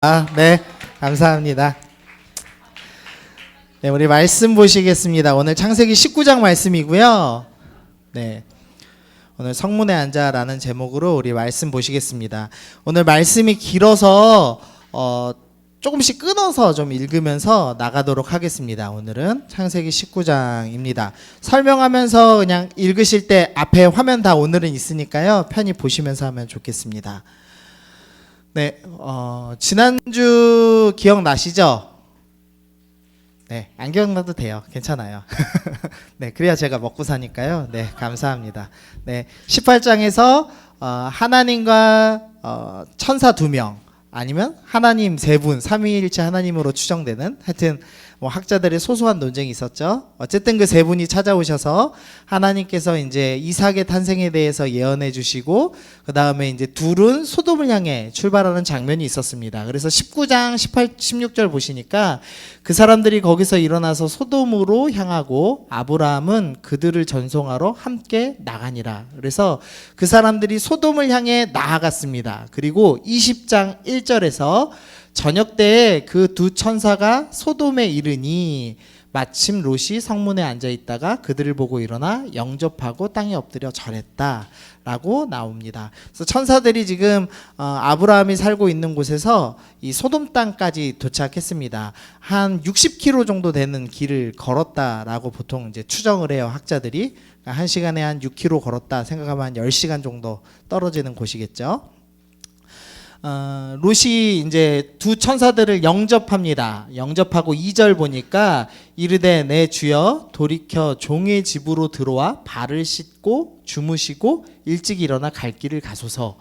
네, 감사합니다. 네, 우리 말씀 보시겠습니다. 오늘 창세기 19장 말씀이고요. 네, 오늘 성문에 앉아라는 제목으로 우리 말씀 보시겠습니다. 오늘 말씀이 길어서 조금씩 끊어서 좀 읽으면서 나가도록 하겠습니다. 오늘은 창세기 19장입니다. 설명하면서 그냥 읽으실 때 앞에 화면 다 오늘은 있으니까요. 편히 보시면서 하면 좋겠습니다. 네, 지난주 기억나시죠? 네, 안 기억나도 돼요. 괜찮아요. 네, 그래야 제가 먹고 사니까요. 네, 감사합니다. 네, 18장에서 하나님과 천사 2명 아니면 하나님 3분, 삼위일체 하나님으로 추정되는 하여튼 뭐 학자들의 소소한 논쟁이 있었죠. 어쨌든 그 3분이 찾아오셔서 하나님께서 이제 이삭의 탄생에 대해서 예언해 주시고 그 다음에 이제 둘은 소돔을 향해 출발하는 장면이 있었습니다. 그래서 19장 18, 16절 보시니까 그 사람들이 거기서 일어나서 소돔으로 향하고 아브라함은 그들을 전송하러 함께 나가니라. 그래서 그 사람들이 소돔을 향해 나아갔습니다. 그리고 20장 1절에서 저녁 때에 그 두 천사가 소돔에 이르니 마침 롯이 성문에 앉아 있다가 그들을 보고 일어나 영접하고 땅에 엎드려 절했다라고 나옵니다. 그래서 천사들이 지금 아브라함이 살고 있는 곳에서 이 소돔 땅까지 도착했습니다. 한 60km 정도 되는 길을 걸었다라고 보통 이제 추정을 해요, 학자들이. 그러니까 1시간에 한 6km 걸었다 생각하면 한 10시간 정도 떨어지는 곳이겠죠. 롯이 이제 두 천사들을 영접합니다. 영접하고 2절 보니까 이르되 내 주여 돌이켜 종의 집으로 들어와 발을 씻고 주무시고 일찍 일어나 갈 길을 가소서.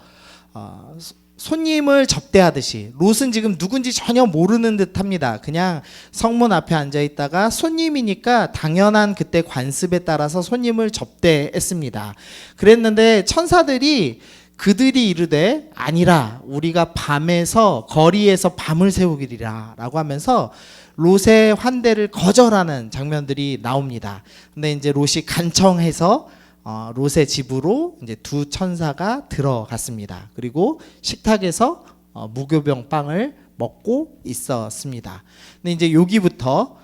손님을 접대하듯이 롯은 지금 누군지 전혀 모르는 듯합니다. 그냥 성문 앞에 앉아 있다가 손님이니까 당연한 그때 관습에 따라서 손님을 접대했습니다. 그랬는데 천사들이 그들이 이르되 아니라 우리가 밤에서 거리에서 밤을 새우기리라 라고 하면서 롯의 환대를 거절하는 장면들이 나옵니다. 근데 이제 롯이 간청해서 롯의 집으로 이제 두 천사가 들어갔습니다. 그리고 식탁에서 무교병 빵을 먹고 있었습니다. 근데 이제 여기부터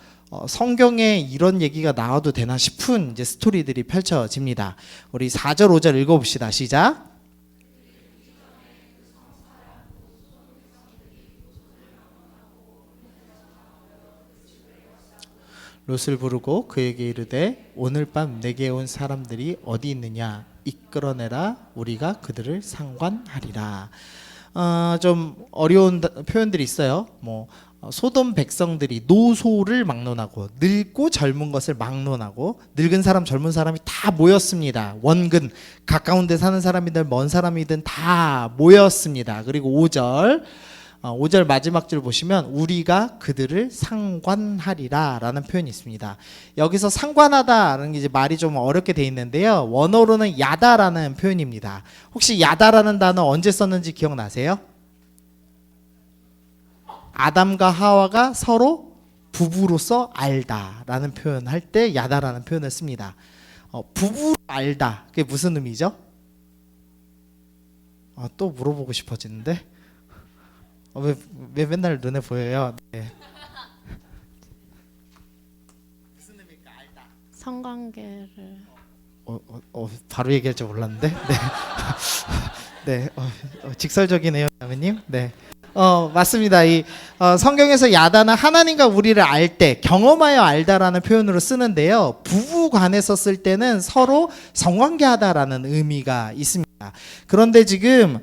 성경에 이런 얘기가 나와도 되나 싶은 이제 스토리들이 펼쳐집니다. 우리 4절 5절 읽어봅시다. 시작. 롯을 부르고 그에게 이르되 오늘 밤 내게 온 사람들이 어디 있느냐 이끌어내라 우리가 그들을 상관하리라. 좀 어려운 표현들이 있어요. 뭐 소돔 백성들이 노소를 막론하고 늙고 젊은 것을 막론하고 늙은 사람 젊은 사람이 다 모였습니다. 원근 가까운 데 사는 사람이든 먼 사람이든 다 모였습니다. 그리고 5절 마지막 줄 보시면 우리가 그들을 상관하리라 라는 표현이 있습니다. 여기서 상관하다라는 게 이제 말이 좀 어렵게 돼 있는데요. 원어로는 야다라는 표현입니다. 혹시 야다라는 단어 언제 썼는지 기억나세요? 아담과 하와가 서로 부부로서 알다라는 표현 할 때 야다라는 표현을 씁니다. 부부로 알다, 그게 무슨 의미죠? 또 물어보고 싶어지는데 왜 맨날 눈에 보여요? 네. 무슨 의미일까? 알다. 성관계를 바로 얘기할 줄 몰랐는데. 네. 네. 직설적이네요, 자매님. 네. 맞습니다. 이 성경에서 야다는 하나님과 우리를 알 때, 경험하여 알다라는 표현으로 쓰는데요. 부부간에 썼을 때는 서로 성관계하다라는 의미가 있습니다. 그런데 지금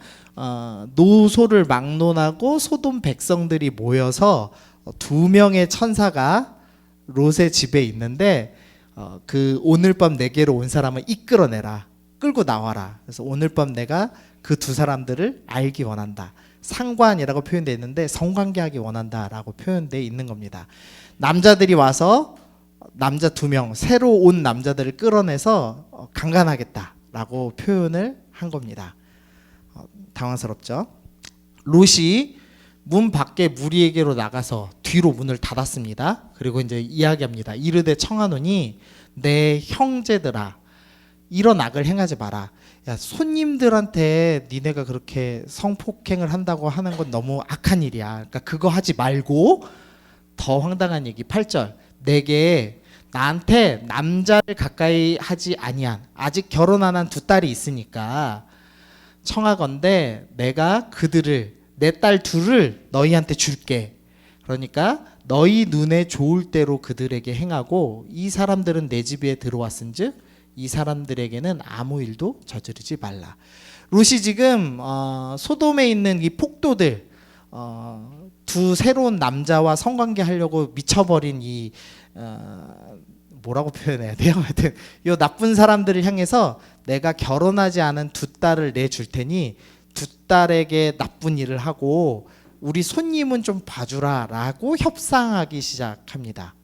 노소를 막론하고 소돔 백성들이 모여서 2명의 천사가 롯의 집에 있는데 그 오늘 밤 내게로 온 사람을 이끌어내라, 끌고 나와라. 그래서 오늘 밤 내가 그 두 사람들을 알기 원한다. 상관이라고 표현되어 있는데 성관계하기 원한다라고 표현되어 있는 겁니다. 남자들이 와서 남자 2명 새로 온 남자들을 끌어내서 강간하겠다라고 표현을 한 겁니다. 당황스럽죠. 롯이 문 밖에 무리에게로 나가서 뒤로 문을 닫았습니다. 그리고 이제 이야기합니다. 이르되 청하노니 내 형제들아 이런 악을 행하지 마라. 야, 손님들한테 니네가 그렇게 성폭행을 한다고 하는 건 너무 악한 일이야. 그러니까 그거 하지 말고, 더 황당한 얘기 8절, 내게 나한테 남자를 가까이 하지 아니한, 아직 결혼 안 한 두 딸이 있으니까 청하건대 내가 그들을, 내 딸 둘을 너희한테 줄게. 그러니까 너희 눈에 좋을 대로 그들에게 행하고, 이 사람들은 내 집에 들어왔은즉 이 사람들에게는 아무 일도 저지르지 말라. 롯이 지금 소돔에 있는 이 폭도들, 두 새로운 남자와 성관계 하려고 미쳐버린 이 뭐라고 표현해야 돼요? 하여튼 이 나쁜 사람들을 향해서 내가 결혼하지 않은 두 딸을 내줄 테니 두 딸에게 나쁜 일을 하고 우리 손님은 좀 봐주라 라고 협상하기 시작합니다.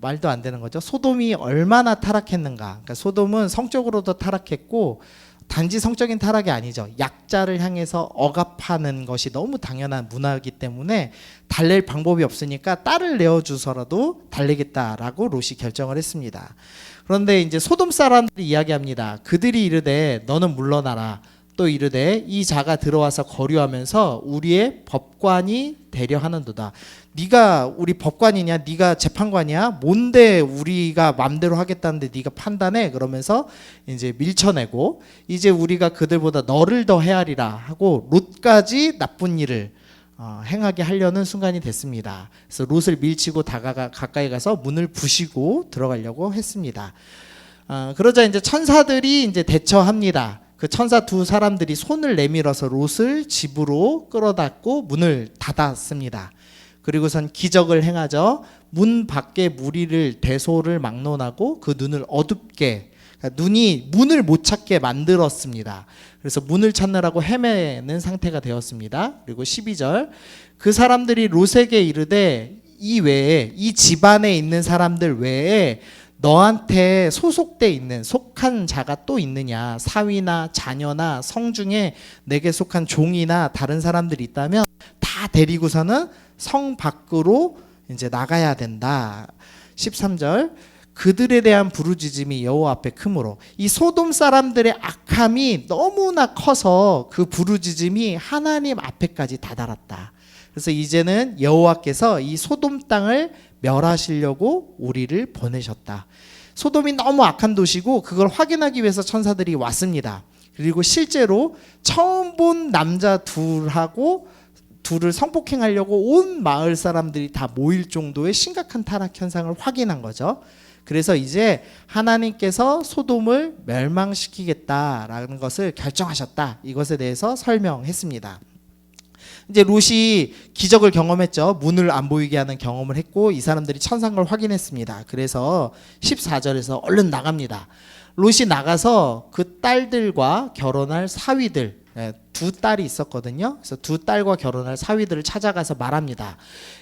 말도 안 되는 거죠. 소돔이 얼마나 타락했는가. 그러니까 소돔은 성적으로도 타락했고, 단지 성적인 타락이 아니죠. 약자를 향해서 억압하는 것이 너무 당연한 문화이기 때문에 달랠 방법이 없으니까 딸을 내어주서라도 달래겠다라고 롯이 결정을 했습니다. 그런데 이제 소돔 사람들이 이야기합니다. 그들이 이르되 너는 물러나라. 또 이르되 이 자가 들어와서 거류하면서 우리의 법관이 되려 하는도다. 네가 우리 법관이냐? 네가 재판관이야? 뭔데 우리가 맘대로 하겠다는데 네가 판단해? 그러면서 이제 밀쳐내고, 이제 우리가 그들보다 너를 더 헤아리라 하고 롯까지 나쁜 일을 행하게 하려는 순간이 됐습니다. 그래서 롯을 밀치고 가까이 가서 문을 부시고 들어가려고 했습니다. 그러자 이제 천사들이 이제 대처합니다. 그 천사 두 사람들이 손을 내밀어서 롯을 집으로 끌어닫고 문을 닫았습니다. 그리고선 기적을 행하죠. 문 밖에 무리를 대소를 막론하고 그 눈을 어둡게, 그러니까 눈이 문을 못 찾게 만들었습니다. 그래서 문을 찾느라고 헤매는 상태가 되었습니다. 그리고 12절, 그 사람들이 롯에게 이르되 이 외에, 이 집안에 있는 사람들 외에 너한테 소속돼 있는, 속한 자가 또 있느냐? 사위나 자녀나 성 중에 내게 속한 종이나 다른 사람들이 있다면 다 데리고서는 성 밖으로 이제 나가야 된다. 13절, 그들에 대한 부르짖음이 여호와 앞에 크므로, 이 소돔 사람들의 악함이 너무나 커서 그 부르짖음이 하나님 앞에까지 다다랐다. 그래서 이제는 여호와께서 이 소돔 땅을 멸하시려고 우리를 보내셨다. 소돔이 너무 악한 도시고 그걸 확인하기 위해서 천사들이 왔습니다. 그리고 실제로 처음 본 남자 둘을 성폭행하려고 온 마을 사람들이 다 모일 정도의 심각한 타락 현상을 확인한 거죠. 그래서 이제 하나님께서 소돔을 멸망시키겠다라는 것을 결정하셨다. 이것에 대해서 설명했습니다. 이제 롯이 기적을 경험했죠. 문을 안 보이게 하는 경험을 했고, 이 사람들이 천사인 걸 확인했습니다. 그래서 14절에서 얼른 나갑니다. 롯이 나가서 그 딸들과 결혼할 사위들, 두 딸이 있었거든요. 그래서 두 딸과 결혼할 사위들을 찾아가서 말합니다.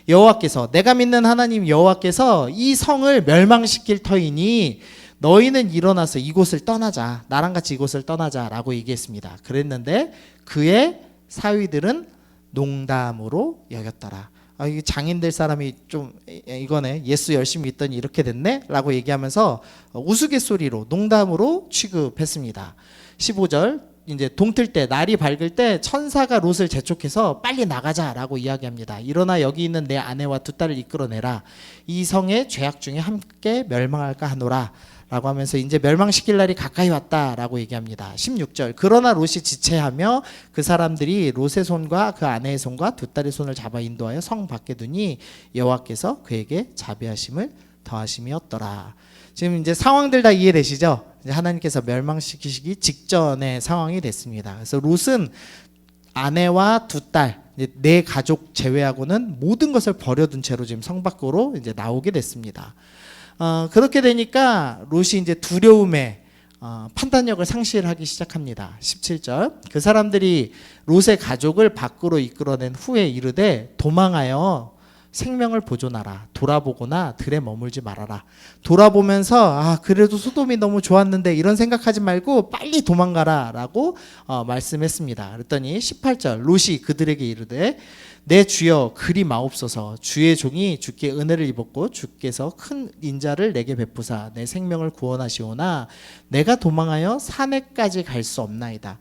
여호와께서, 내가 믿는 하나님 여호와께서 이 성을 멸망시킬 터이니 너희는 일어나서 이곳을 떠나자. 나랑 같이 이곳을 떠나자라고 얘기했습니다. 그랬는데 그의 사위들은 농담으로 여겼더라. 이게 장인될 사람이 좀 이거네, 예수 열심히 믿더니 이렇게 됐네 라고 얘기하면서 우스갯소리로, 농담으로 취급했습니다. 15절, 이제 동틀 때, 날이 밝을 때 천사가 롯을 재촉해서 빨리 나가자라고 이야기합니다. 일어나 여기 있는 내 아내와 두 딸을 이끌어내라. 이 성의 죄악 중에 함께 멸망할까 하노라 라고 하면서 이제 멸망시킬 날이 가까이 왔다라고 얘기합니다. 16절, 그러나 롯이 지체하며 그 사람들이 롯의 손과 그 아내의 손과 두 딸의 손을 잡아 인도하여 성 밖에 두니 여호와께서 그에게 자비하심을 더하심이었더라. 지금 이제 상황들 다 이해되시죠? 이제 하나님께서 멸망시키시기 직전의 상황이 됐습니다. 그래서 롯은 아내와 두 딸, 내 가족 제외하고는 모든 것을 버려둔 채로 지금 성 밖으로 이제 나오게 됐습니다. 그렇게 되니까 롯이 이제 두려움에 판단력을 상실하기 시작합니다. 17절, 그 사람들이 롯의 가족을 밖으로 이끌어낸 후에 이르되 도망하여 생명을 보존하라. 돌아보거나 들에 머물지 말아라. 돌아보면서 그래도 소돔이 너무 좋았는데 이런 생각하지 말고 빨리 도망가라 라고 말씀했습니다. 그랬더니 18절 롯이 그들에게 이르되 내 주여 그리 마옵소서. 주의 종이 주께 은혜를 입었고 주께서 큰 인자를 내게 베푸사 내 생명을 구원하시오나 내가 도망하여 산에까지 갈 수 없나이다.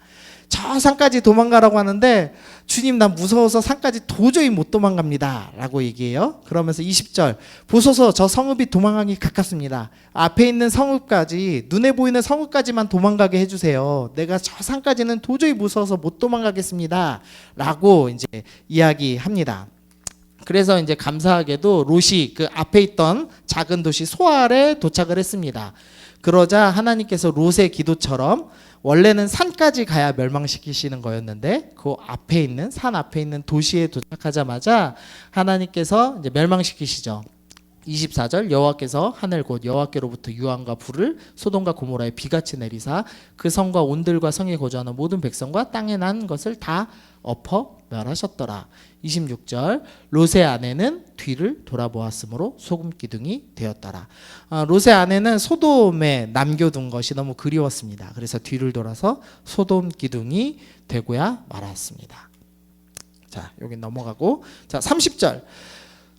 저 산까지 도망가라고 하는데 주님 난 무서워서 산까지 도저히 못 도망갑니다 라고 얘기해요. 그러면서 20절 보소서 저 성읍이 도망가기 가깝습니다. 앞에 있는 성읍까지 눈에 보이는 성읍까지만 도망가게 해주세요. 내가 저 산까지는 도저히 무서워서 못 도망가겠습니다 라고 이제 이야기합니다. 그래서 이제 감사하게도 롯이 그 앞에 있던 작은 도시 소알에 도착을 했습니다. 그러자 하나님께서 롯의 기도처럼 원래는 산까지 가야 멸망시키시는 거였는데 그 앞에 있는 산 앞에 있는 도시에 도착하자마자 하나님께서 이제 멸망시키시죠. 24절 여호와께서 하늘 곧 여호와께로부터 유황과 불을 소돔과 고모라에 비같이 내리사 그 성과 온들과 성에 거주하는 모든 백성과 땅에 난 것을 다 엎어 멸하셨더라. 26절 롯의 아내는 뒤를 돌아보았으므로 소금 기둥이 되었더라. 롯의 아내는 소돔에 남겨둔 것이 너무 그리웠습니다. 그래서 뒤를 돌아서 소돔 기둥이 되고야 말았습니다. 자, 여기 넘어가고 자 30절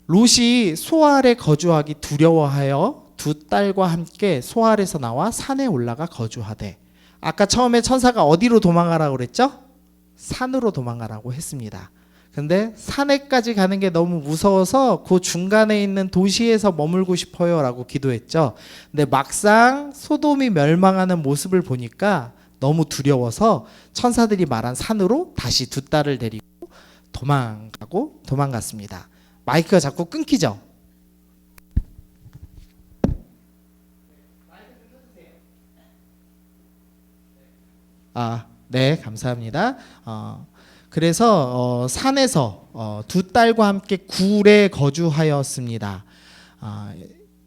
롯이 소알에 거주하기 두려워하여 두 딸과 함께 소알에서 나와 산에 올라가 거주하되 아까 처음에 천사가 어디로 도망가라고 그랬죠? 산으로 도망가라고 했습니다. 근데 산에까지 가는 게 너무 무서워서 그 중간에 있는 도시에서 머물고 싶어요 라고 기도했죠. 근데 막상 소돔이 멸망하는 모습을 보니까 너무 두려워서 천사들이 말한 산으로 다시 두 딸을 데리고 도망갔습니다. 마이크가 자꾸 끊기죠? 네, 감사합니다. 그래서 산에서 두 딸과 함께 굴에 거주하였습니다.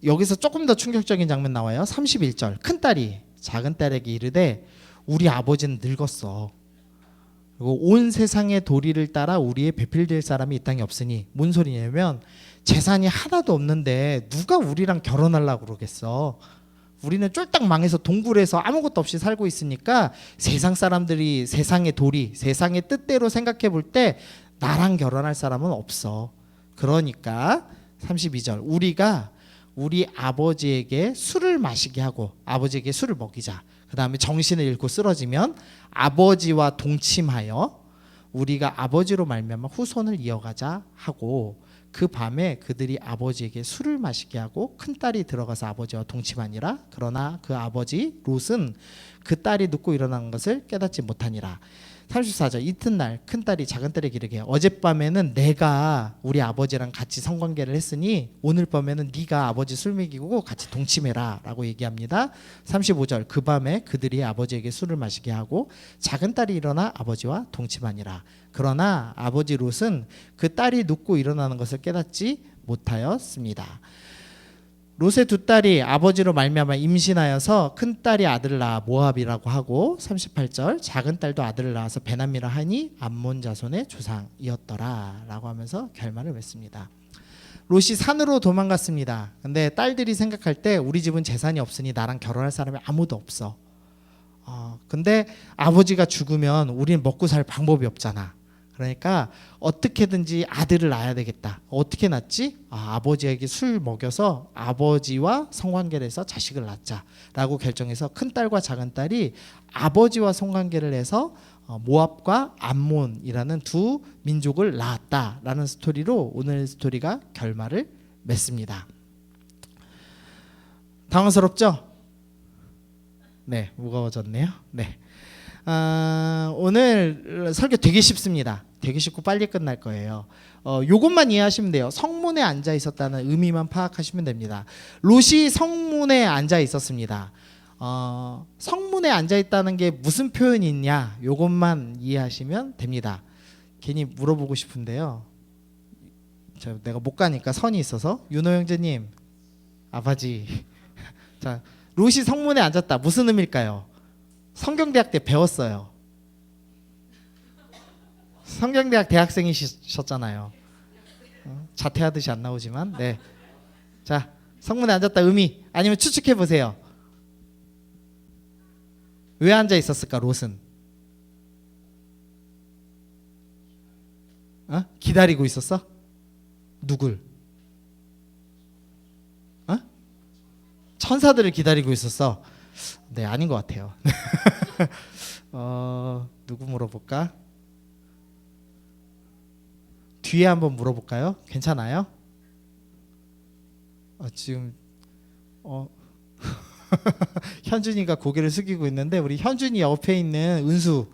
여기서 조금 더 충격적인 장면 나와요. 31절 큰딸이 작은 딸에게 이르되 우리 아버지는 늙었어. 그리고 온 세상의 도리를 따라 우리의 배필될 사람이 이 땅에 없으니 뭔 소리냐면 재산이 하나도 없는데 누가 우리랑 결혼하려고 그러겠어. 우리는 쫄딱 망해서 동굴에서 아무것도 없이 살고 있으니까 세상 사람들이 세상의 도리, 세상의 뜻대로 생각해 볼 때 나랑 결혼할 사람은 없어. 그러니까 32절 우리가 우리 아버지에게 술을 마시게 하고 아버지에게 술을 먹이자. 그 다음에 정신을 잃고 쓰러지면 아버지와 동침하여 우리가 아버지로 말미암아 후손을 이어가자 하고 그 밤에 그들이 아버지에게 술을 마시게 하고 큰딸이 들어가서 아버지와 동침하니라. 그러나 그 아버지 롯은 그 딸이 눕고 일어난 것을 깨닫지 못하니라. 34절 이튿날 큰딸이 작은딸에게 이르게 어젯밤에는 내가 우리 아버지랑 같이 성관계를 했으니 오늘 밤에는 네가 아버지 술 먹이고 같이 동침해라 라고 얘기합니다. 35절 그 밤에 그들이 아버지에게 술을 마시게 하고 작은딸이 일어나 아버지와 동침하니라. 그러나 아버지 롯은 그 딸이 눕고 일어나는 것을 깨닫지 못하였습니다. 롯의 두 딸이 아버지로 말미암아 임신하여서 큰 딸이 아들을 낳아 모압이라고 하고 38절 작은 딸도 아들을 낳아서 베나미라 하니 암몬 자손의 조상이었더라 라고 하면서 결말을 맺습니다. 롯이 산으로 도망갔습니다. 근데 딸들이 생각할 때 우리 집은 재산이 없으니 나랑 결혼할 사람이 아무도 없어. 근데 아버지가 죽으면 우리는 먹고 살 방법이 없잖아. 그러니까 어떻게든지 아들을 낳아야 되겠다. 어떻게 낳지? 아버지에게 술 먹여서 아버지와 성관계를 해서 자식을 낳자라고 결정해서 큰딸과 작은딸이 아버지와 성관계를 해서 모압과 암몬이라는 두 민족을 낳았다라는 스토리로 오늘 스토리가 결말을 맺습니다. 당황스럽죠? 네, 무거워졌네요. 네. 오늘 설교 되게 쉽습니다. 되게 쉽고 빨리 끝날 거예요. 요것만 이해하시면 돼요. 성문에 앉아 있었다는 의미만 파악하시면 됩니다. 롯이 성문에 앉아 있었습니다. 성문에 앉아 있다는 게 무슨 표현이 있냐? 요것만 이해하시면 됩니다. 괜히 물어보고 싶은데요. 내가 못 가니까 선이 있어서 윤호 형제님, 아버지. 자, 롯이 성문에 앉았다. 무슨 의미일까요? 성경대학 때 배웠어요. 성경대학 대학생이셨잖아요. 자퇴하듯이 안 나오지만 네. 자, 성문에 앉았다 의미 아니면 추측해 보세요. 왜 앉아 있었을까 롯은? 기다리고 있었어? 누굴? 천사들을 기다리고 있었어. 네, 아닌 것 같아요. 누구 물어볼까? 뒤에 한번 물어볼까요? 괜찮아요? 지금 현준이가 고개를 숙이고 있는데 우리 현준이 옆에 있는 은수.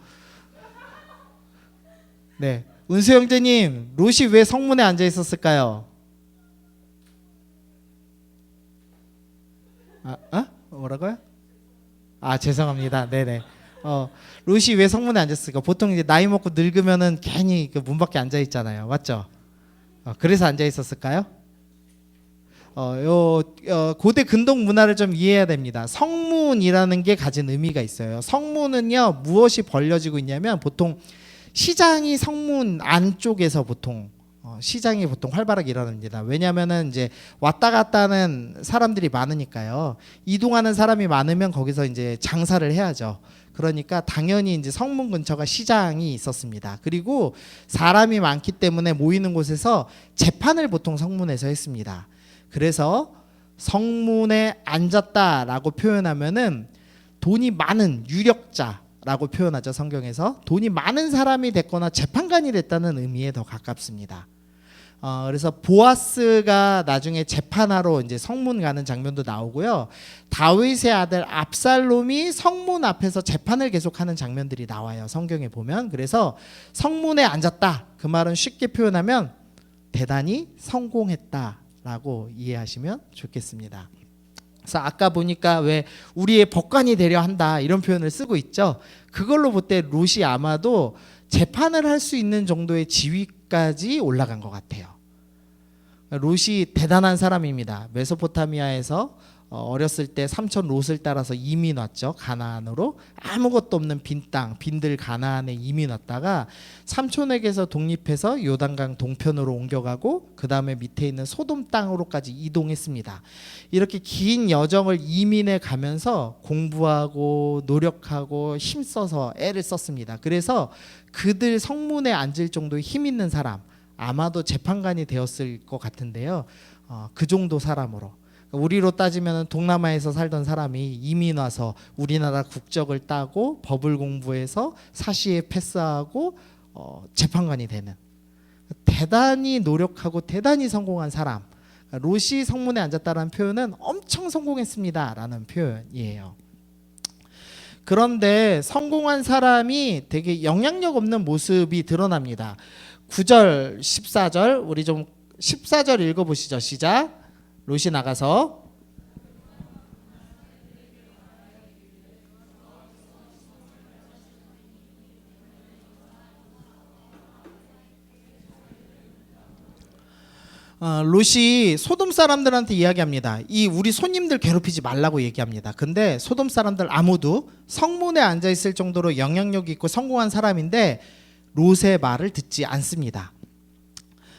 네, 은수 형제님, 롯이 왜 성문에 앉아 있었을까요? 뭐라고요? 죄송합니다. 네네. 롯이 왜 성문에 앉았을까? 보통 이제 나이 먹고 늙으면은 괜히 그 문 밖에 앉아 있잖아요. 맞죠? 그래서 앉아 있었을까요? 고대 근동 문화를 좀 이해해야 됩니다. 성문이라는 게 가진 의미가 있어요. 성문은요, 무엇이 벌려지고 있냐면 보통 시장이 성문 안쪽에서 보통 시장이 보통 활발하게 일어납니다. 왜냐하면은 이제 왔다 갔다 하는 사람들이 많으니까요. 이동하는 사람이 많으면 거기서 이제 장사를 해야죠. 그러니까 당연히 이제 성문 근처가 시장이 있었습니다. 그리고 사람이 많기 때문에 모이는 곳에서 재판을 보통 성문에서 했습니다. 그래서 성문에 앉았다라고 표현하면은 돈이 많은 유력자라고 표현하죠. 성경에서 돈이 많은 사람이 됐거나 재판관이 됐다는 의미에 더 가깝습니다. 그래서 보아스가 나중에 재판하러 이제 성문 가는 장면도 나오고요. 다윗의 아들 압살롬이 성문 앞에서 재판을 계속하는 장면들이 나와요. 성경에 보면. 그래서 성문에 앉았다. 그 말은 쉽게 표현하면 대단히 성공했다라고 이해하시면 좋겠습니다. 그래서 아까 보니까 왜 우리의 법관이 되려 한다 이런 표현을 쓰고 있죠. 그걸로 볼 때 롯이 아마도 재판을 할 수 있는 정도의 지위까지 올라간 것 같아요. 롯이 대단한 사람입니다. 메소포타미아에서 어렸을 때 삼촌 롯을 따라서 이민 왔죠. 가나안으로. 아무것도 없는 빈 땅, 빈들 가나안에 이민 왔다가 삼촌에게서 독립해서 요단강 동편으로 옮겨가고 그 다음에 밑에 있는 소돔 땅으로까지 이동했습니다. 이렇게 긴 여정을 이민해 가면서 공부하고 노력하고 힘써서 애를 썼습니다. 그래서 그들 성문에 앉을 정도의 힘 있는 사람, 아마도 재판관이 되었을 것 같은데요. 그 정도 사람으로. 우리로 따지면 동남아에서 살던 사람이 이민 와서 우리나라 국적을 따고 법을 공부해서 사시에 패스하고 재판관이 되는 대단히 노력하고 대단히 성공한 사람. 롯이 성문에 앉았다라는 표현은 엄청 성공했습니다라는 표현이에요. 그런데 성공한 사람이 되게 영향력 없는 모습이 드러납니다. 9절, 14절 우리 좀 14절 읽어보시죠. 시작. 롯이 나가서 롯이 소돔 사람들한테 이야기합니다. 이 우리 손님들 괴롭히지 말라고 얘기합니다. 근데 소돔 사람들 아무도 성문에 앉아 있을 정도로 영향력 있고 성공한 사람인데 롯의 말을 듣지 않습니다.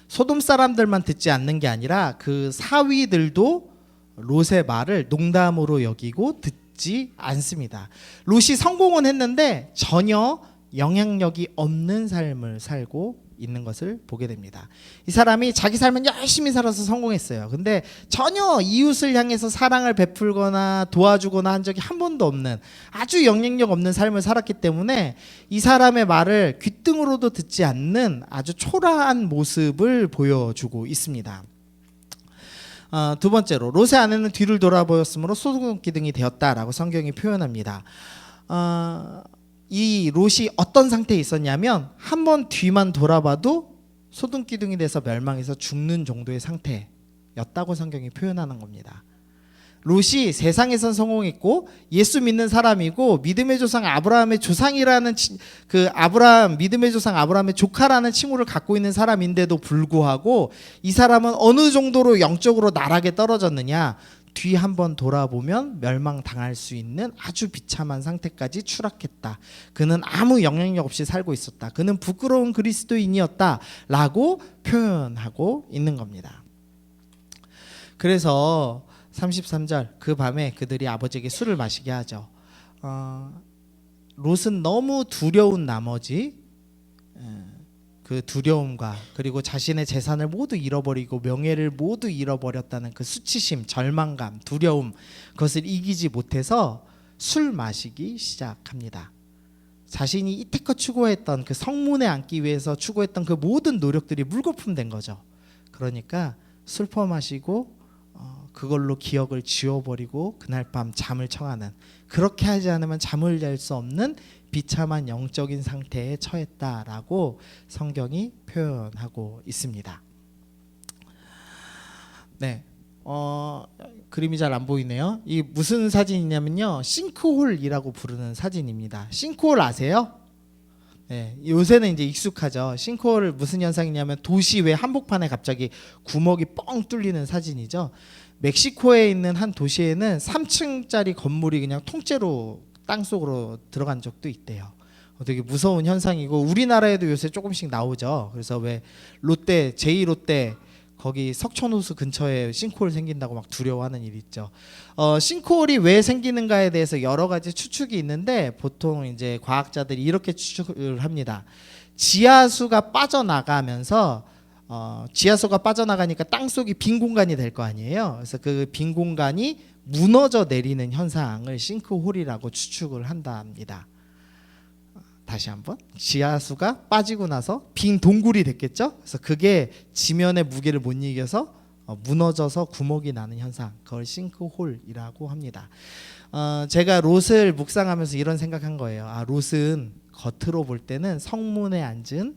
소돔 사람들만 듣지 않는 게 아니라 그 사위들도 롯의 말을 농담으로 여기고 듣지 않습니다. 롯이 성공은 했는데 전혀 영향력이 없는 삶을 살고 있는 것을 보게 됩니다. 이 사람이 자기 삶은 열심히 살아서 성공했어요. 근데 전혀 이웃을 향해서 사랑을 베풀거나 도와주거나 한 적이 한 번도 없는 아주 영향력 없는 삶을 살았기 때문에 이 사람의 말을 귓등으로도 듣지 않는 아주 초라한 모습을 보여주고 있습니다. 두 번째로 롯의 아내는 뒤를 돌아보였으므로 소돔기둥이 되었다라고 성경이 표현합니다. 이 롯이 어떤 상태에 있었냐면 한 번 뒤만 돌아봐도 소돔기둥이 돼서 멸망해서 죽는 정도의 상태였다고 성경이 표현하는 겁니다. 롯이 세상에선 성공했고 예수 믿는 사람이고 믿음의 조상 아브라함의 조상이라는 그 아브라함 믿음의 조상 아브라함의 조카라는 칭호를 갖고 있는 사람인데도 불구하고 이 사람은 어느 정도로 영적으로 나락에 떨어졌느냐? 뒤 한번 돌아보면 멸망당할 수 있는 아주 비참한 상태까지 추락했다. 그는 아무 영향력 없이 살고 있었다. 그는 부끄러운 그리스도인이었다라고 표현하고 있는 겁니다. 그래서 33절 그 밤에 그들이 아버지에게 술을 마시게 하죠. 롯은 너무 두려운 나머지 그 두려움과 그리고 자신의 재산을 모두 잃어버리고 명예를 모두 잃어버렸다는 그 수치심, 절망감, 두려움, 그것을 이기지 못해서 술 마시기 시작합니다. 자신이 이때껏 추구했던 그 성문에 앉기 위해서 추구했던 그 모든 노력들이 물거품 된 거죠. 그러니까 술 퍼마시고 그걸로 기억을 지워버리고 그날 밤 잠을 청하는, 그렇게 하지 않으면 잠을 잘 수 없는 비참한 영적인 상태에 처했다라고 성경이 표현하고 있습니다. 네, 그림이 잘 안 보이네요. 이 무슨 사진이냐면요, 싱크홀이라고 부르는 사진입니다. 싱크홀 아세요? 네, 요새는 이제 익숙하죠. 싱크홀 무슨 현상이냐면 도시 외 한복판에 갑자기 구멍이 뻥 뚫리는 사진이죠. 멕시코에 있는 한 도시에는 3층짜리 건물이 그냥 통째로 땅속으로 들어간 적도 있대요. 되게 무서운 현상이고 우리나라에도 요새 조금씩 나오죠. 그래서 왜 롯데, 제2롯데 거기 석촌호수 근처에 싱크홀 생긴다고 막 두려워하는 일이 있죠. 싱크홀이 왜 생기는가에 대해서 여러 가지 추측이 있는데 보통 이제 과학자들이 이렇게 추측을 합니다. 지하수가 빠져나가면서 지하수가 빠져나가니까 땅속이 빈 공간이 될 거 아니에요. 그래서 그 빈 공간이 무너져 내리는 현상을 싱크홀이라고 추측을 한답니다. 다시 한번, 지하수가 빠지고 나서 빈 동굴이 됐겠죠. 그래서 그게 지면의 무게를 못 이겨서 무너져서 구멍이 나는 현상, 그걸 싱크홀이라고 합니다. 제가 롯을 묵상하면서 이런 생각한 거예요. 롯은 겉으로 볼 때는 성문에 앉은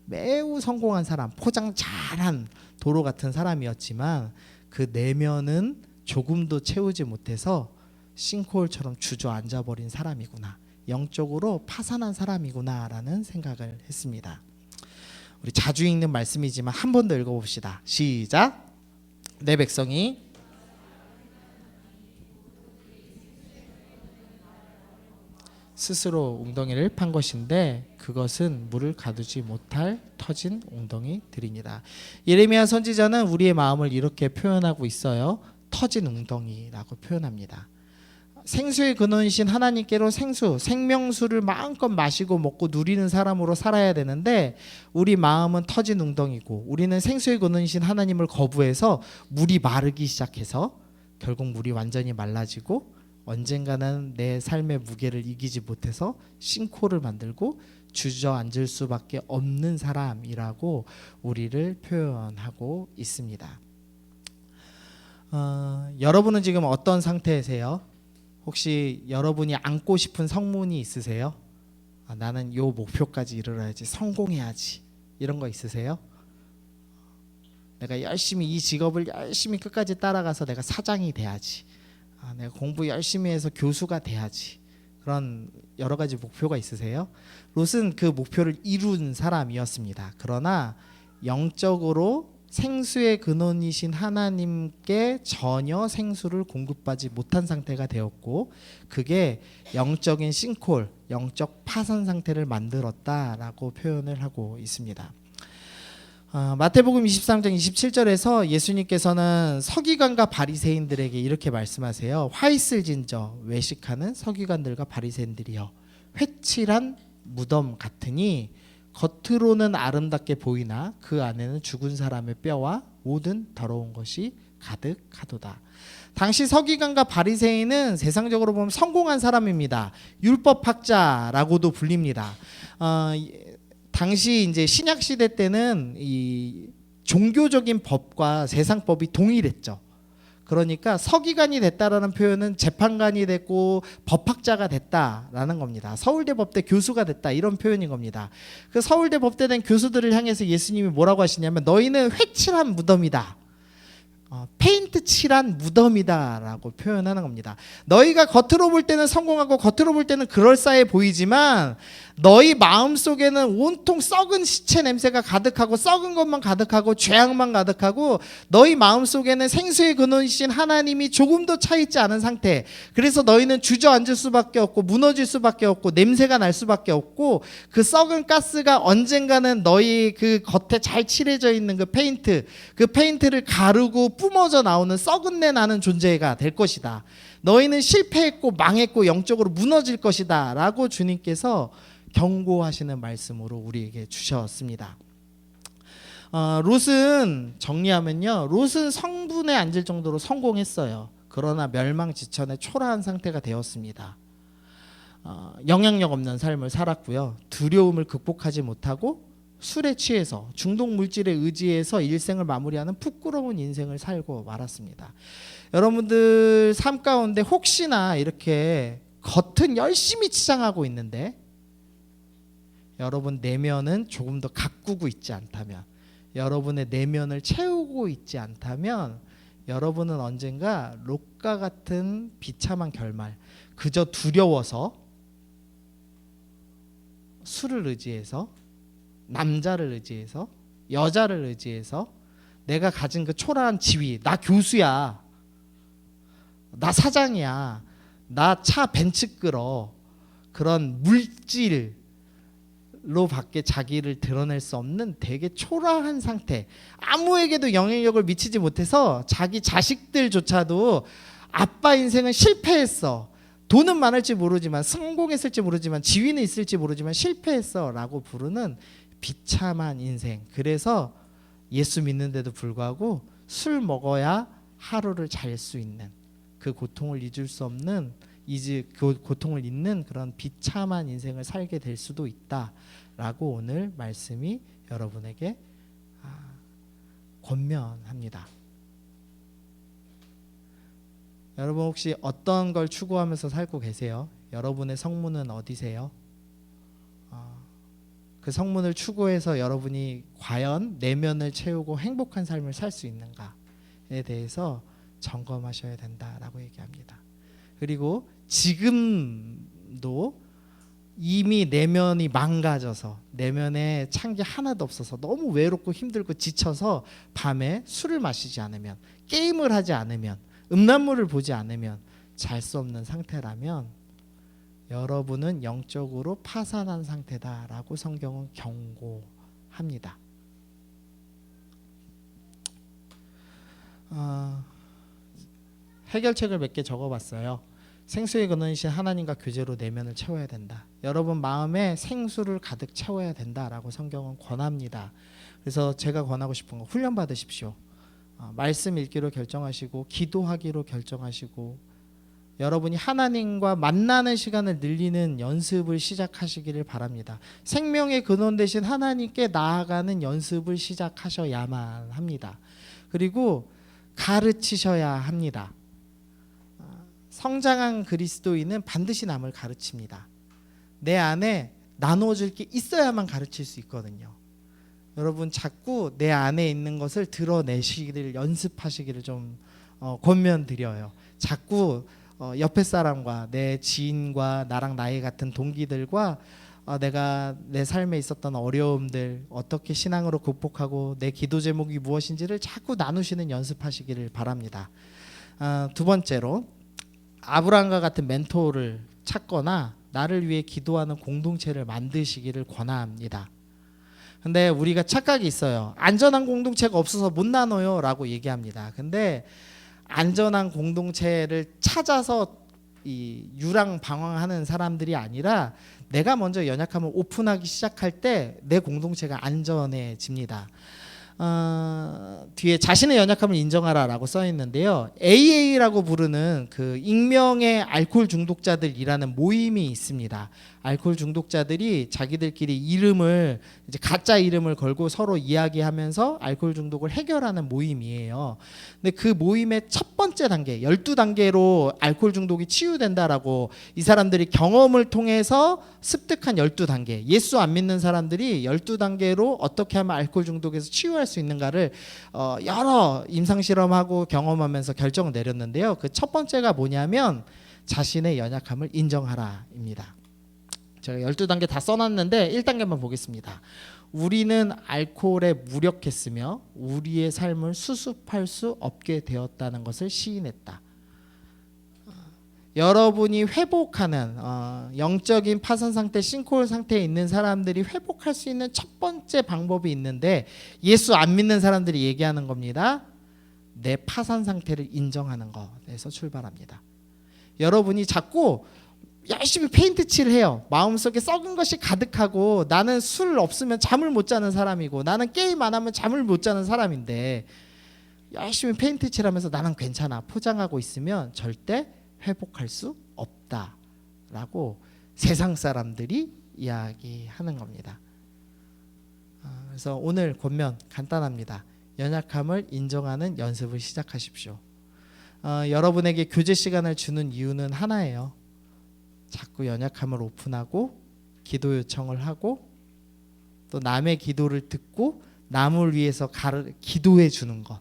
매우 성공한 사람, 포장 잘한 도로 같은 사람이었지만 그 내면은 조금도 채우지 못해서 싱크홀처럼 주저앉아 버린 사람이구나, 영적으로 파산한 사람이구나 라는 생각을 했습니다. 우리 자주 읽는 말씀이지만 한 번 더 읽어봅시다. 시작. 내 백성이 스스로 웅덩이를 판 것인데 그것은 물을 가두지 못할 터진 웅덩이들이니라. 예레미야 선지자는 우리의 마음을 이렇게 표현하고 있어요. 터진 웅덩이라고 표현합니다. 생수의 근원이신 하나님께로 생명수를 마음껏 마시고 먹고 누리는 사람으로 살아야 되는데 우리 마음은 터진 웅덩이고 우리는 생수의 근원이신 하나님을 거부해서 물이 마르기 시작해서 결국 물이 완전히 말라지고 언젠가는 내 삶의 무게를 이기지 못해서 싱크홀을 만들고 주저앉을 수밖에 없는 사람이라고 우리를 표현하고 있습니다. 여러분은 지금 어떤 상태세요? 혹시 여러분이 안고 싶은 성문이 있으세요? 나는 요 목표까지 이루어야지, 성공해야지, 이런 거 있으세요? 내가 열심히 이 직업을 열심히 끝까지 따라가서 내가 사장이 돼야지, 내가 공부 열심히 해서 교수가 돼야지, 그런 여러 가지 목표가 있으세요? 롯은 그 목표를 이룬 사람이었습니다. 그러나 영적으로 생수의 근원이신 하나님께 전혀 생수를 공급하지 못한 상태가 되었고 그게 영적인 싱크홀, 영적 파산 상태를 만들었다라고 표현을 하고 있습니다. 마태복음 23장 27절에서 예수님께서는 서기관과 바리새인들에게 이렇게 말씀하세요. 화 있을진저 외식하는 서기관들과 바리새인들이여, 회칠한 무덤 같으니 겉으로는 아름답게 보이나 그 안에는 죽은 사람의 뼈와 모든 더러운 것이 가득하도다. 당시 서기관과 바리새인은 세상적으로 보면 성공한 사람입니다. 율법학자라고도 불립니다. 당시 이제 신약 시대 때는 이 종교적인 법과 세상법이 동일했죠. 그러니까 서기관이 됐다라는 표현은 재판관이 됐고 법학자가 됐다라는 겁니다. 서울대 법대 교수가 됐다, 이런 표현인 겁니다. 그 서울대 법대 된 교수들을 향해서 예수님이 뭐라고 하시냐면 너희는 회칠한 무덤이다. 페인트 칠한 무덤이다라고 표현하는 겁니다. 너희가 겉으로 볼 때는 성공하고 겉으로 볼 때는 그럴싸해 보이지만 너희 마음속에는 온통 썩은 시체 냄새가 가득하고 썩은 것만 가득하고 죄악만 가득하고 너희 마음속에는 생수의 근원이신 하나님이 조금도 차 있지 않은 상태. 그래서 너희는 주저앉을 수밖에 없고 무너질 수밖에 없고 냄새가 날 수밖에 없고 그 썩은 가스가 언젠가는 너희 그 겉에 잘 칠해져 있는 그 페인트를 가르고 뿜어져 나오는 썩은 내 나는 존재가 될 것이다. 너희는 실패했고 망했고 영적으로 무너질 것이다 라고 주님께서 경고하시는 말씀으로 우리에게 주셨습니다. 롯은 정리하면요, 롯은 성분에 앉을 정도로 성공했어요. 그러나 멸망지천에 초라한 상태가 되었습니다. 영향력 없는 삶을 살았고요. 두려움을 극복하지 못하고 술에 취해서 중독 물질에 의지해서 일생을 마무리하는 부끄러운 인생을 살고 말았습니다. 여러분들 삶 가운데 혹시나 이렇게 겉은 열심히 치장하고 있는데 여러분 내면은 조금 더 가꾸고 있지 않다면, 여러분의 내면을 채우고 있지 않다면 여러분은 언젠가 롯과 같은 비참한 결말, 그저 두려워서 술을 의지해서, 남자를 의지해서, 여자를 의지해서, 내가 가진 그 초라한 지위, 나 교수야, 나 사장이야, 나 차 벤츠 끌어, 그런 물질로 밖에 자기를 드러낼 수 없는 되게 초라한 상태, 아무에게도 영향력을 미치지 못해서 자기 자식들조차도 아빠 인생은 실패했어, 돈은 많을지 모르지만, 성공했을지 모르지만, 지위는 있을지 모르지만 실패했어 라고 부르는 비참한 인생. 그래서 예수 믿는데도 불구하고 술 먹어야 하루를 잘 수 있는, 그 고통을 잊을 수 없는, 그 고통을 잊는 그런 비참한 인생을 살게 될 수도 있다라고 오늘 말씀이 여러분에게 권면합니다. 여러분 혹시 어떤 걸 추구하면서 살고 계세요? 여러분의 성문은 어디세요? 그 성문을 추구해서 여러분이 과연 내면을 채우고 행복한 삶을 살 수 있는가에 대해서 점검하셔야 된다라고 얘기합니다. 그리고 지금도 이미 내면이 망가져서 내면에 찬 게 하나도 없어서 너무 외롭고 힘들고 지쳐서 밤에 술을 마시지 않으면, 게임을 하지 않으면, 음란물을 보지 않으면 잘 수 없는 상태라면 여러분은 영적으로 파산한 상태다라고 성경은 경고합니다. 해결책을 몇 개 적어봤어요. 생수의 근원이신 하나님과 교제로 내면을 채워야 된다. 여러분 마음에 생수를 가득 채워야 된다라고 성경은 권합니다. 그래서 제가 권하고 싶은 거, 훈련 받으십시오. 말씀 읽기로 결정하시고 기도하기로 결정하시고 여러분이 하나님과 만나는 시간을 늘리는 연습을 시작하시기를 바랍니다. 생명의 근원 되신 하나님께 나아가는 연습을 시작하셔야만 합니다. 그리고 가르치셔야 합니다. 성장한 그리스도인은 반드시 남을 가르칩니다. 내 안에 나누어질 게 있어야만 가르칠 수 있거든요. 여러분 자꾸 내 안에 있는 것을 드러내시기를 연습하시기를 좀 권면드려요. 자꾸 옆에 사람과 내 지인과 나랑 나이 같은 동기들과 내가 내 삶에 있었던 어려움들 어떻게 신앙으로 극복하고 내 기도 제목이 무엇인지를 자꾸 나누시는 연습하시기를 바랍니다. 두 번째로 아브라함과 같은 멘토를 찾거나 나를 위해 기도하는 공동체를 만드시기를 권합니다. 근데 우리가 착각이 있어요. 안전한 공동체가 없어서 못 나눠요 라고 얘기합니다. 근데 안전한 공동체를 찾아서 이 유랑방황하는 사람들이 아니라 내가 먼저 연약함을 오픈하기 시작할 때 내 공동체가 안전해집니다. 뒤에 자신의 연약함을 인정하라라고 써 있는데요. AA라고 부르는 그 익명의 알코올 중독자들이라는 모임이 있습니다. 알코올 중독자들이 자기들끼리 이름을 이제 가짜 이름을 걸고 서로 이야기하면서 알코올 중독을 해결하는 모임이에요. 근데 그 모임의 첫 번째 단계, 12단계로 알코올 중독이 치유된다라고 이 사람들이 경험을 통해서 습득한 12단계, 예수 안 믿는 사람들이 12단계로 어떻게 하면 알코올 중독에서 치유할 수 있는가를 여러 임상 실험하고 경험하면서 결정을 내렸는데요. 그 첫 번째가 뭐냐면 자신의 연약함을 인정하라입니다. 제가 12단계 다 써놨는데 1단계만 보겠습니다. 우리는 알코올에 무력했으며 우리의 삶을 수습할 수 없게 되었다는 것을 시인했다. 여러분이 회복하는 영적인 파산 상태, 싱크홀 상태에 있는 사람들이 회복할 수 있는 첫 번째 방법이 있는데 예수 안 믿는 사람들이 얘기하는 겁니다. 내 파산 상태를 인정하는 것에서 출발합니다. 여러분이 자꾸 열심히 페인트 칠을 해요. 마음속에 썩은 것이 가득하고 나는 술 없으면 잠을 못 자는 사람이고 나는 게임 안 하면 잠을 못 자는 사람인데 열심히 페인트 칠하면서 나는 괜찮아 포장하고 있으면 절대 회복할 수 없다라고 세상 사람들이 이야기하는 겁니다. 그래서 오늘 권면 간단합니다. 연약함을 인정하는 연습을 시작하십시오. 여러분에게 교제 시간을 주는 이유는 하나예요. 자꾸 연약함을 오픈하고 기도 요청을 하고 또 남의 기도를 듣고 남을 위해서 기도해 주는 것.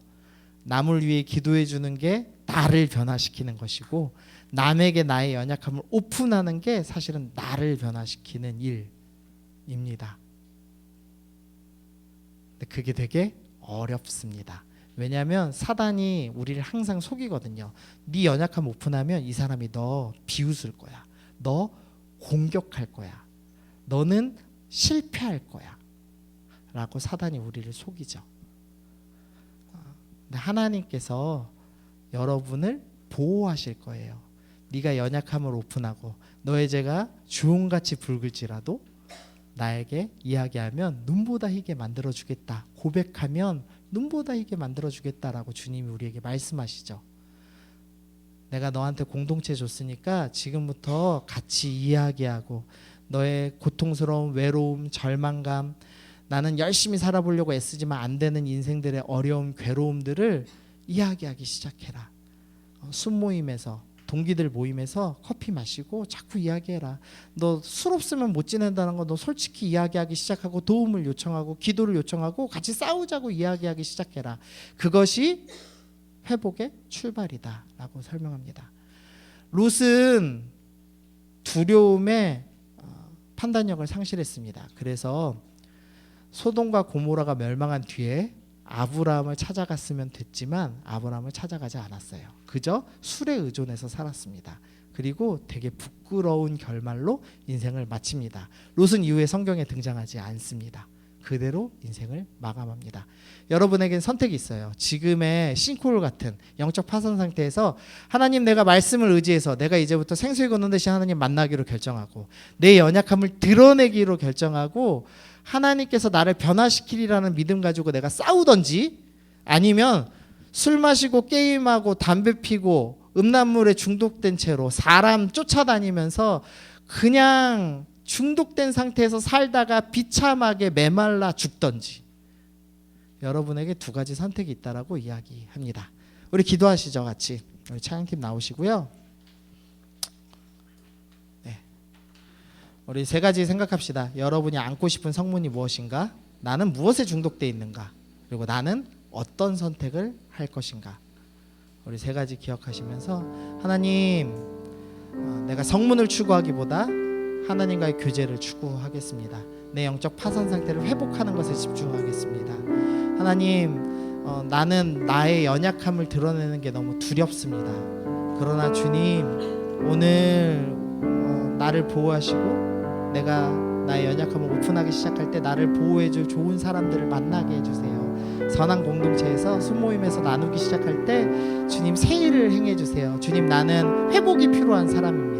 남을 위해 기도해 주는 게 나를 변화시키는 것이고 남에게 나의 연약함을 오픈하는 게 사실은 나를 변화시키는 일입니다. 근데 그게 되게 어렵습니다. 왜냐하면 사단이 우리를 항상 속이거든요. 네 연약함 오픈하면 이 사람이 너 비웃을 거야. 너 공격할 거야. 너는 실패할 거야. 라고 사단이 우리를 속이죠. 근데 하나님께서 여러분을 보호하실 거예요. 네가 연약함을 오픈하고 너의 죄가 주홍같이 붉을지라도 나에게 이야기하면 눈보다 희게 만들어주겠다. 고백하면 눈보다 희게 만들어주겠다라고 주님이 우리에게 말씀하시죠. 내가 너한테 공동체 줬으니까 지금부터 같이 이야기하고 너의 고통스러운 외로움, 절망감, 나는 열심히 살아보려고 애쓰지만 안 되는 인생들의 어려움, 괴로움들을 이야기하기 시작해라. 순모임에서 동기들 모임에서 커피 마시고 자꾸 이야기해라. 너 술 없으면 못 지낸다는 거 너 솔직히 이야기하기 시작하고 도움을 요청하고 기도를 요청하고 같이 싸우자고 이야기하기 시작해라. 그것이 회복의 출발이다 라고 설명합니다. 롯은 두려움에 판단력을 상실했습니다. 그래서 소돔과 고모라가 멸망한 뒤에 아브라함을 찾아갔으면 됐지만 아브라함을 찾아가지 않았어요. 그저 술에 의존해서 살았습니다. 그리고 되게 부끄러운 결말로 인생을 마칩니다. 롯은 이후에 성경에 등장하지 않습니다. 그대로 인생을 마감합니다. 여러분에겐 선택이 있어요. 지금의 싱크홀 같은 영적 파산 상태에서 하나님 내가 말씀을 의지해서 내가 이제부터 생수의 걷는 대신 하나님 만나기로 결정하고 내 연약함을 드러내기로 결정하고 하나님께서 나를 변화시키리라는 믿음 가지고 내가 싸우던지 아니면 술 마시고 게임하고 담배 피고 음란물에 중독된 채로 사람 쫓아다니면서 그냥 중독된 상태에서 살다가 비참하게 메말라 죽던지 여러분에게 두 가지 선택이 있다라고 이야기합니다. 우리 기도하시죠 같이. 우리 찬양팀 나오시고요. 네. 우리 세 가지 생각합시다. 여러분이 안고 싶은 성문이 무엇인가? 나는 무엇에 중독돼 있는가? 그리고 나는 어떤 선택을 할 것인가? 우리 세 가지 기억하시면서 하나님 내가 성문을 추구하기보다 하나님과의 교제를 추구하겠습니다. 내 영적 파산 상태를 회복하는 것에 집중하겠습니다. 하나님 나는 나의 연약함을 드러내는 게 너무 두렵습니다. 그러나 주님 오늘 나를 보호하시고 내가 나의 연약함을 오픈하기 시작할 때 나를 보호해줄 좋은 사람들을 만나게 해주세요. 선한 공동체에서 순모임에서 나누기 시작할 때 주님 새 일을 행해주세요. 주님 나는 회복이 필요한 사람입니다.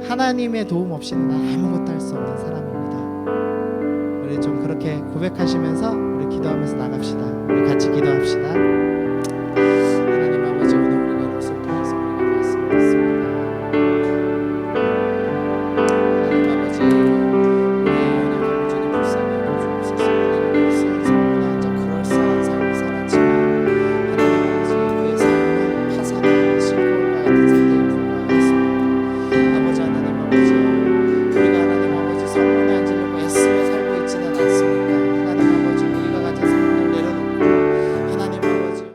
하나님의 도움 없이는 난 아무것도 할 수 없는 사람입니다. 우리 좀 그렇게 고백하시면서 우리 기도하면서 나갑시다. 우리 같이 기도합시다.